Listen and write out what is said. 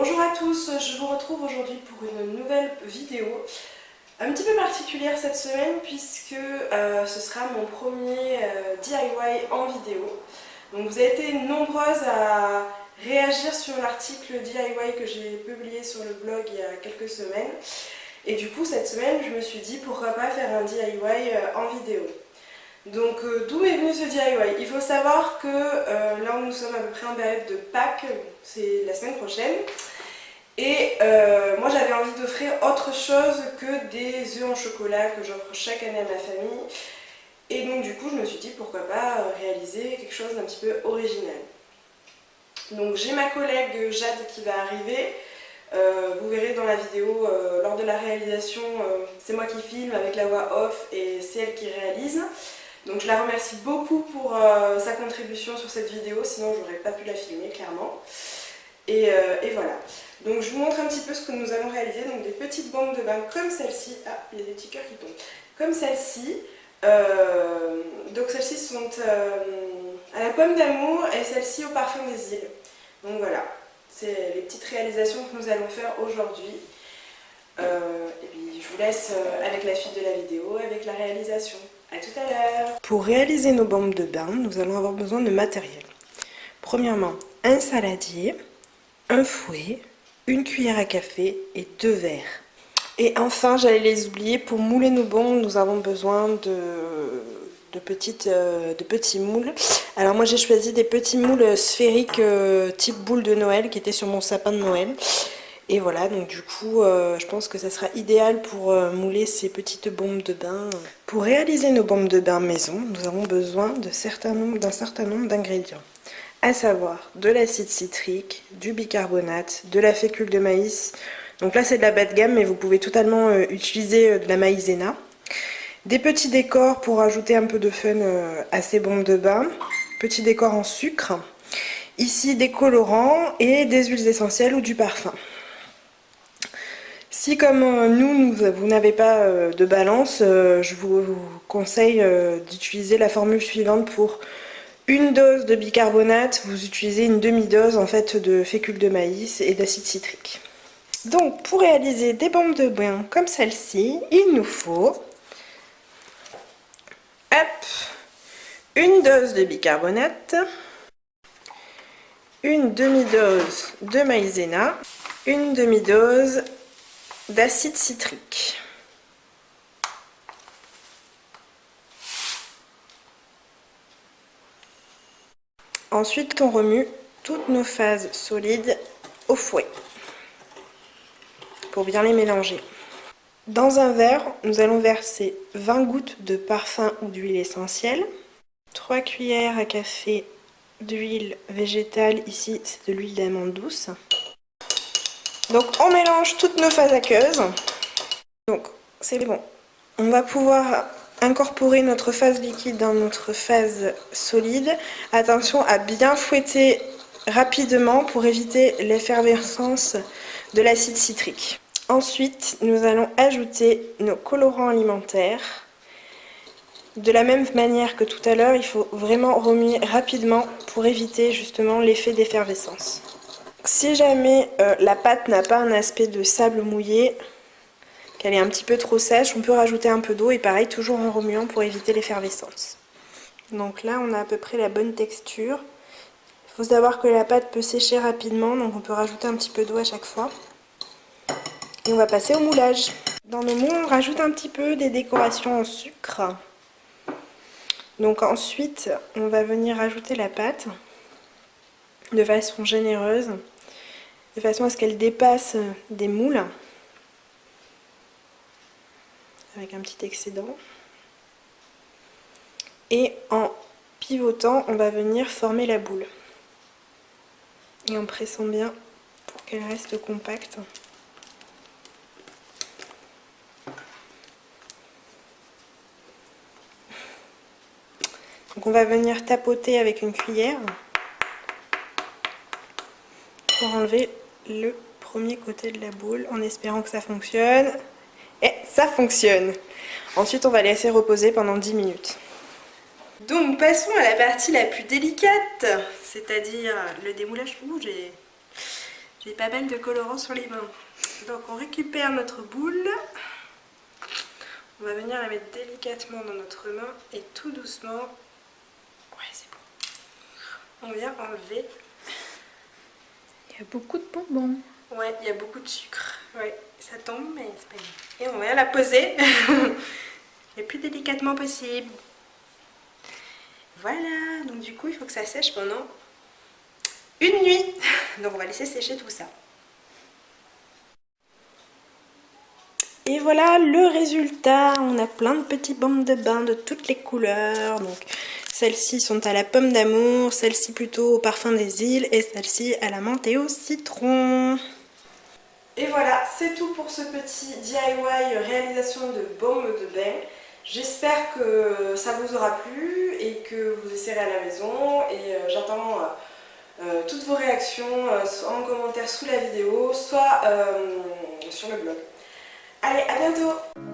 Bonjour à tous, je vous retrouve aujourd'hui pour une nouvelle vidéo un petit peu particulière cette semaine puisque ce sera mon premier DIY en vidéo. Donc vous avez été nombreuses à réagir sur l'article DIY que j'ai publié sur le blog il y a quelques semaines. Et du coup cette semaine je me suis dit pourquoi pas faire un DIY en vidéo. Donc d'où est venu ce DIY? Il faut savoir que là où nous sommes à peu près en période de Pâques, c'est la semaine prochaine. Et moi j'avais envie d'offrir autre chose que des œufs en chocolat que j'offre chaque année à ma famille. Et donc du coup je me suis dit pourquoi pas réaliser quelque chose d'un petit peu original. Donc j'ai ma collègue Jade qui va arriver. Vous verrez dans la vidéo lors de la réalisation, c'est moi qui filme avec la voix off et c'est elle qui réalise. Donc je la remercie beaucoup pour sa contribution sur cette vidéo, sinon j'aurais pas pu la filmer clairement. Et voilà. Donc je vous montre un petit peu ce que nous allons réaliser. Donc des petites bombes de bain comme celle-ci. Ah, il y a des petits cœurs qui tombent. Comme celle-ci. Donc celles-ci sont à la pomme d'amour et celle-ci au parfum des îles. Donc voilà, c'est les petites réalisations que nous allons faire aujourd'hui. Et puis je vous laisse avec la suite de la vidéo, avec la réalisation. A tout à l'heure. Pour réaliser nos bombes de bain, nous allons avoir besoin de matériel. Premièrement, un saladier, un fouet, une cuillère à café et 2 verres. Et enfin, j'allais les oublier, pour mouler nos bombes, nous avons besoin de petits moules. Alors moi j'ai choisi des petits moules sphériques type boule de Noël qui étaient sur mon sapin de Noël. Et voilà, donc du coup, je pense que ça sera idéal pour mouler ces petites bombes de bain. Pour réaliser nos bombes de bain maison, nous avons besoin d'un certain nombre d'ingrédients. À savoir de l'acide citrique, du bicarbonate, de la fécule de maïs. Donc là c'est de la bas de gamme, mais vous pouvez totalement utiliser de la maïzena. Des petits décors pour ajouter un peu de fun à ces bombes de bain. Petits décors en sucre. Ici des colorants et des huiles essentielles ou du parfum. Si comme vous n'avez pas de balance, je vous conseille d'utiliser la formule suivante. Pour une dose de bicarbonate, vous utilisez une demi-dose en fait de fécule de maïs et d'acide citrique. Donc pour réaliser des bombes de bain comme celle-ci, il nous faut une dose de bicarbonate, une demi-dose de maïzena, une demi-dose d'acide citrique. Ensuite, on remue toutes nos phases solides au fouet pour bien les mélanger. Dans un verre, nous allons verser 20 gouttes de parfum ou d'huile essentielle, 3 cuillères à café d'huile végétale, ici c'est de l'huile d'amande douce. Donc on mélange toutes nos phases aqueuses. Donc c'est bon. On va pouvoir incorporer notre phase liquide dans notre phase solide. Attention à bien fouetter rapidement pour éviter l'effervescence de l'acide citrique. Ensuite, nous allons ajouter nos colorants alimentaires. De la même manière que tout à l'heure, il faut vraiment remuer rapidement pour éviter justement l'effet d'effervescence. Si jamais la pâte n'a pas un aspect de sable mouillé, qu'elle est un petit peu trop sèche, on peut rajouter un peu d'eau et pareil, toujours en remuant pour éviter l'effervescence. Donc là, on a à peu près la bonne texture. Il faut savoir que la pâte peut sécher rapidement, donc on peut rajouter un petit peu d'eau à chaque fois. Et on va passer au moulage. Dans nos moules, on rajoute un petit peu des décorations en sucre. Donc ensuite, on va venir ajouter la pâte de façon généreuse, de façon à ce qu'elle dépasse des moules, avec un petit excédent. Et en pivotant, on va venir former la boule. Et en pressant bien pour qu'elle reste compacte. Donc on va venir tapoter avec une cuillère pour enlever le premier côté de la boule en espérant que ça fonctionne. Et ça fonctionne! Ensuite on va laisser reposer pendant 10 minutes. Donc passons à la partie la plus délicate, c'est-à-dire le démoulage. Ouh, j'ai J'ai pas mal de colorant sur les mains. Donc on récupère notre boule. On va venir la mettre délicatement dans notre main et tout doucement. Ouais, c'est bon. On vient enlever. Il y a beaucoup de bonbons. Ouais, il y a beaucoup de sucre. Ouais, ça tombe, mais c'est pas grave. Et on va la poser le plus délicatement possible. Voilà, donc du coup, il faut que ça sèche pendant une nuit. Donc on va laisser sécher tout ça. Et voilà le résultat. On a plein de petits bombes de bain de toutes les couleurs. Donc celles-ci sont à la pomme d'amour, celles-ci plutôt au parfum des îles et celle-ci à la menthe et au citron. Et voilà, c'est tout pour ce petit DIY réalisation de baume de bain. J'espère que ça vous aura plu et que vous essayerez à la maison. Et j'attends toutes vos réactions, soit en commentaire sous la vidéo, soit sur le blog. Allez, à bientôt!